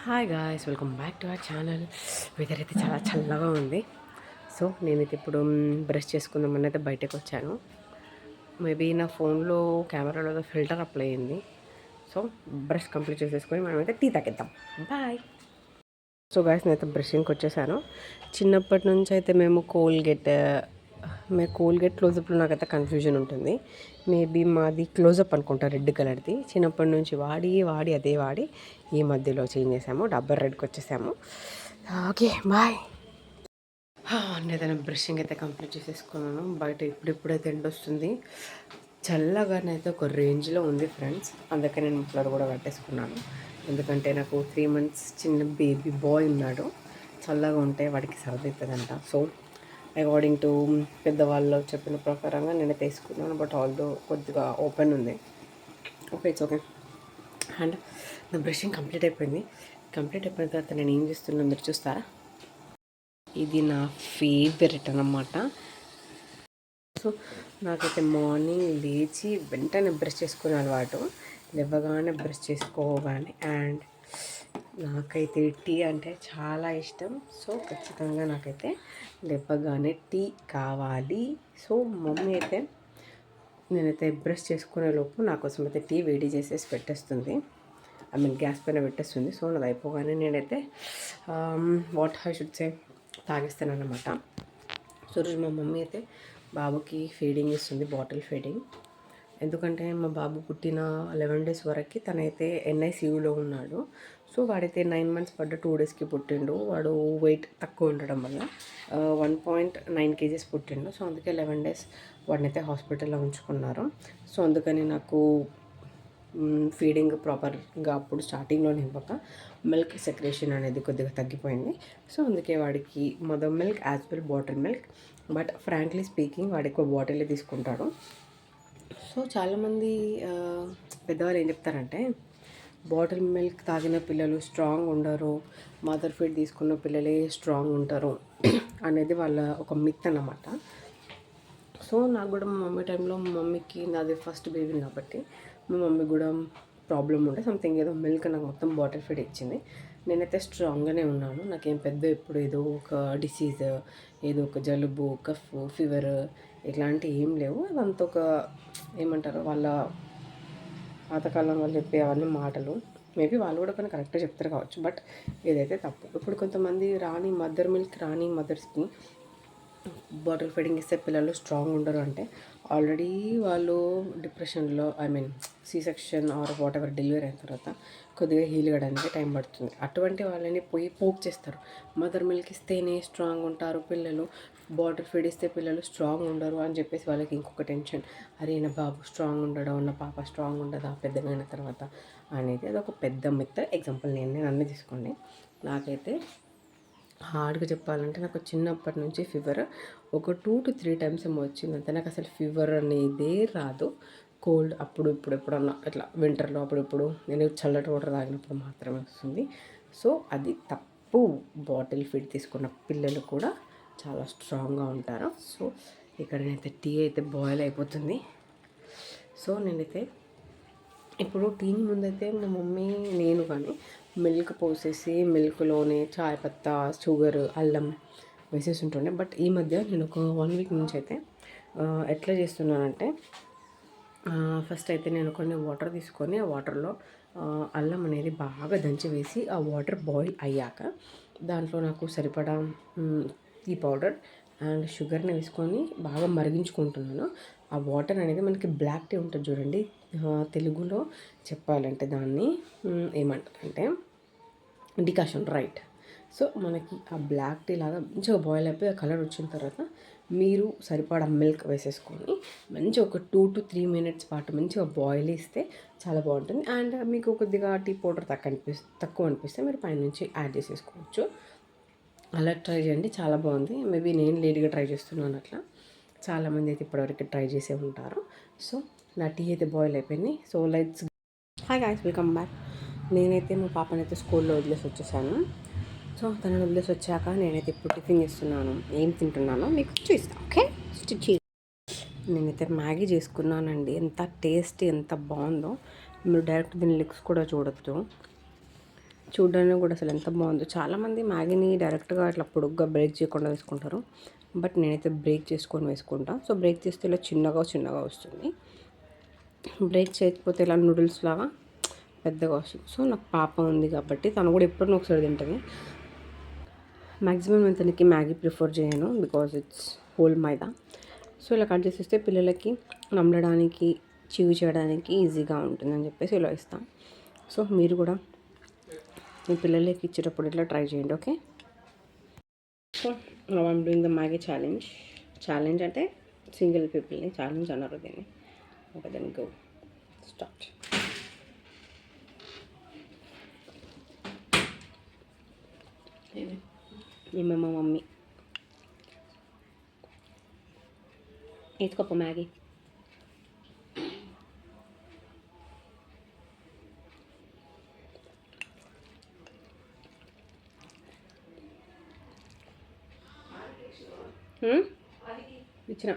Hi guys, welcome back to our channel. Weather అయితే చాలా చల్లగా ఉంది. సో నేనైతే ఇప్పుడు బ్రష్ చేసుకుందామని అయితే బయటకు వచ్చాను. మేబీ నా ఫోన్లో కెమెరాలో ఫిల్టర్ అప్లై అయింది. సో బ్రష్ కంప్లీట్ చేసేసుకొని మనమైతే టీ తాగిద్దాం. బాయ్. సో గాయ్స్, నేనైతే బ్రషింగ్కి వచ్చేసాను. చిన్నప్పటి నుంచి అయితే మేము కోల్గేట్ క్లోజప్లో నాకైతే కన్ఫ్యూజన్ ఉంటుంది. మేబీ మాది క్లోజప్ అనుకుంటా, రెడ్ కలర్ది. చిన్నప్పటి నుంచి వాడి ఈ మధ్యలో చేంజ్ చేసాము, డబ్బర్ రెడ్కి వచ్చేసాము. Okay bye. నేనైతే బ్రషింగ్ అయితే కంప్లీట్ చేసేసుకున్నాను. బయట ఇప్పుడైతే ఎండ వస్తుంది. చల్లగానైతే ఒక రేంజ్లో ఉంది ఫ్రెండ్స్. అందుకే నేను ముఫ్లర్ కూడా కట్టేసుకున్నాను. ఎందుకంటే నాకు 3 months చిన్న బేబీ బాయ్ ఉన్నాడు. చల్లగా ఉంటే వాడికి సర్ది అవుతుందంట. సో అకార్డింగ్ టు పెద్దవాళ్ళు చెప్పిన ప్రకారంగా నేను తీసుకున్నాను. బట్ ఆల్దో కొద్దిగా ఓపెన్ ఉంది. Okay, it's okay. అండ్ నా బ్రషింగ్ కంప్లీట్ అయిపోయిన తర్వాత నేను ఏం చేస్తున్నాను మీరు చూస్తారా? ఇది నా ఫేవరెట్ అన్నమాట. సో నాకైతే మార్నింగ్ లేచి వెంటనే బ్రష్ చేసుకునే అలవాటు. లేవగానే బ్రష్ చేసుకోగానే అండ్ నాకైతే టీ అంటే చాలా ఇష్టం. సో ఖచ్చితంగా నాకైతే లేవగానే టీ కావాలి. సో మమ్మీ అయితే నేనైతే బ్రష్ చేసుకునే లోపు నా కోసం అయితే టీ వేడి చేసేసి పెట్టేస్తుంది. గ్యాస్ పైన పెట్టేస్తుంది. సో నాది అయిపోగానే నేనైతే వాట్ ఐ షుడ్ సే తాగిస్తాను అన్నమాట. సో రోజు మా మమ్మీ అయితే బాబుకి ఫీడింగ్ ఇస్తుంది, బాటిల్ ఫీడింగ్. ఎందుకంటే మా బాబు పుట్టిన 11 days వరకు తనైతే NICUలో ఉన్నాడు. సో వాడైతే 9 months పడ్డ 2 daysకి పుట్టిండు. వాడు వెయిట్ తక్కువ ఉండడం వల్ల 1.9 kgs పుట్టిండు. సో అందుకే 11 days వాడినైతే హాస్పిటల్లో ఉంచుకున్నారు. సో అందుకని నాకు ఫీడింగ్ ప్రాపర్గా అప్పుడు స్టార్టింగ్లోనే ఇవ్వక మిల్క్ సెక్రేషన్ అనేది కొద్దిగా తగ్గిపోయింది. సో అందుకే వాడికి mother milk as well bottle milk. But frankly speaking వాడు ఎక్కువ బాటిలే తీసుకుంటాడు. సో చాలామంది పెద్దవాళ్ళు ఏం చెప్తారంటే బాటిల్ మిల్క్ తాగిన పిల్లలు స్ట్రాంగ్ ఉండరు, మదర్ ఫీడ్ తీసుకున్న పిల్లలే స్ట్రాంగ్ ఉంటారు అనేది వాళ్ళ ఒక మిత్ అన్నమాట. సో నాకు కూడా మా మమ్మీ టైంలో మా మమ్మీకి నాది ఫస్ట్ బేబీ కాబట్టి మా మమ్మీ కూడా ప్రాబ్లం ఉండే సంథింగ్ ఏదో మిల్క్ నాకు మొత్తం బాటిల్ ఫీడ్ ఇచ్చింది. నేనైతే స్ట్రాంగ్గానే ఉన్నాను. నాకేం పెద్ద ఎప్పుడు ఏదో ఒక డిసీజ్, ఏదో ఒక జలుబు, కఫ్, ఫీవర్ ఇట్లాంటివి ఏం లేవు. అదంతా ఒక ఏమంటారు వాళ్ళ పాతకాలం వాళ్ళు చెప్పే అవన్నీ మాటలు. మేబీ వాళ్ళు కూడా కొన్ని కరెక్ట్గా చెప్తారు కావచ్చు. బట్ ఏదైతే తప్పు. ఇప్పుడు కొంతమంది రాని మదర్స్కి బాటిల్ ఫీడింగ్ ఇస్తే పిల్లలు స్ట్రాంగ్ ఉండరు అంటే ఆల్రెడీ వాళ్ళు డిప్రెషన్లో C section or whatever delivery అయిన తర్వాత కొద్దిగా హీల్ అవ్వడానికి టైం పడుతుంది. అటువంటి వాళ్ళని పోయి పోక్ చేస్తారు. మదర్ మిల్క్ ఇస్తేనే స్ట్రాంగ్ ఉంటారు పిల్లలు, బాటిల్ ఫీడ్ ఇస్తే పిల్లలు స్ట్రాంగ్ ఉండరు అని చెప్పేసి వాళ్ళకి ఇంకొక టెన్షన్. అరే నా బాబు స్ట్రాంగ్ ఉండడం, నా పాప స్ట్రాంగ్ ఉండదా పెద్దగైన తర్వాత అనేది అదొక పెద్ద మిత్. ఎగ్జాంపుల్ నేను అన్నీ తీసుకోండి. నాకైతే హార్డ్గా చెప్పాలంటే నాకు చిన్నప్పటి నుంచి ఫీవర్ ఒక 2 to 3 times ఏమో వచ్చిందంటే నాకు అసలు ఫీవర్ అనేదే రాదు. కోల్డ్ అప్పుడు ఇప్పుడు ఎప్పుడన్నా ఇట్లా వింటర్లో అప్పుడప్పుడు నేను చల్లటి వాటర్ తాగినప్పుడు మాత్రమే వస్తుంది. సో అది తప్పు. బాటిల్ ఫీడ్ తీసుకున్న పిల్లలు కూడా చాలా స్ట్రాంగ్గా ఉంటారు. సో ఇక్కడ నేనైతే టీ అయితే బాయిల్ అయిపోతుంది. సో నేనైతే ఇప్పుడు టీని ముందైతే మా మమ్మీ నేను కానీ మిల్క్ పోసేసి మిల్క్లోనే చాయ్ పత్తా, షుగర్, అల్లం వేసేసి ఉంటుండే. బట్ ఈ మధ్య నేను ఒక 1 week నుంచి అయితే ఎట్లా చేస్తున్నానంటే ఫస్ట్ అయితే నేను కొన్ని వాటర్ తీసుకొని ఆ వాటర్లో అల్లం అనేది బాగా దంచి వేసి ఆ వాటర్ బాయిల్ అయ్యాక దాంట్లో నాకు సరిపడా టీ పౌడర్ అండ్ షుగర్ని వేసుకొని బాగా మరిగించుకుంటున్నాను. ఆ వాటర్ అనేది మనకి బ్లాక్ టీ ఉంటుంది చూడండి, తెలుగులో చెప్పాలంటే దాన్ని ఏమంటారంటే డికాషన్, రైట్. సో మనకి ఆ బ్లాక్ టీ లాగా మంచిగా బాయిల్ అయిపోయి ఆ కలర్ వచ్చిన తర్వాత మీరు సరిపడా మిల్క్ వేసేసుకొని మంచిగా ఒక 2 to 3 minutes పాటు మంచిగా బాయిల్ ఇస్తే చాలా బాగుంటుంది. అండ్ మీకు కొద్దిగా టీ పౌడర్ తక్కువ అనిపిస్తే మీరు పైనుంచి యాడ్ చేసేసుకోవచ్చు. అలా ట్రై చేయండి, చాలా బాగుంది. మేబీ నేను లేట్గా ట్రై చేస్తున్నాను, అట్లా చాలామంది అయితే ఇప్పటివరకు ట్రై చేసే ఉంటారు. సో నా టీ అయితే బాయిల్ అయిపోయింది. So let's hi guys, welcome back. నేనైతే మా పాపనైతే స్కూల్లో వదిలేసి వచ్చేసాను. సో తనని వదిలేసి వచ్చాక నేనైతే ఇప్పుడు టిఫిన్ చేస్తున్నాను. ఏం తింటున్నానో మీకు చూస్తాను. ఓకే, నేనైతే మ్యాగీ చేసుకున్నానండి. ఎంత టేస్ట్ ఎంత బాగుందో. మీరు డైరెక్ట్ దీని లిక్స్ కూడా చూడొచ్చు. చూడడానికి కూడా అసలు ఎంత బాగుందో. చాలామంది మ్యాగీని డైరెక్ట్గా ఇట్లా పొడుగ్గా బ్రేక్ చేయకుండా వేసుకుంటారు, బట్ నేనైతే బ్రేక్ చేసుకొని వేసుకుంటా. సో బ్రేక్ చేస్తే ఇలా చిన్నగా చిన్నగా వస్తుంది, బ్రేక్ చేయకపోతే ఇలా నూడిల్స్ లాగా పెద్దగా వస్తుంది. సో నాకు పాప ఉంది కాబట్టి తను కూడా ఎప్పుడైనా ఒకసారి తింటుంది. మ్యాక్సిమం నేను తనకి మ్యాగీ ప్రిఫర్ చేయను, because it's whole maida. So ఇలా కట్ చేసేస్తే పిల్లలకి నమ్మడానికి చీవ్ చేయడానికి ఈజీగా ఉంటుందని చెప్పేసి ఇలా ఇస్తాం. సో మీరు కూడా మీ పిల్లలకి ఇచ్చేటప్పుడు ఇట్లా ట్రై చేయండి, okay. So I'm doing the Maggi challenge అంటే సింగిల్ పీపుల్ని ఛాలెంజ్ అన్నారు దీన్ని. Okay then go start. ఈమె మా మమ్మీ ఎత్తుకోప మ్యాగీ. ఇచ్చిన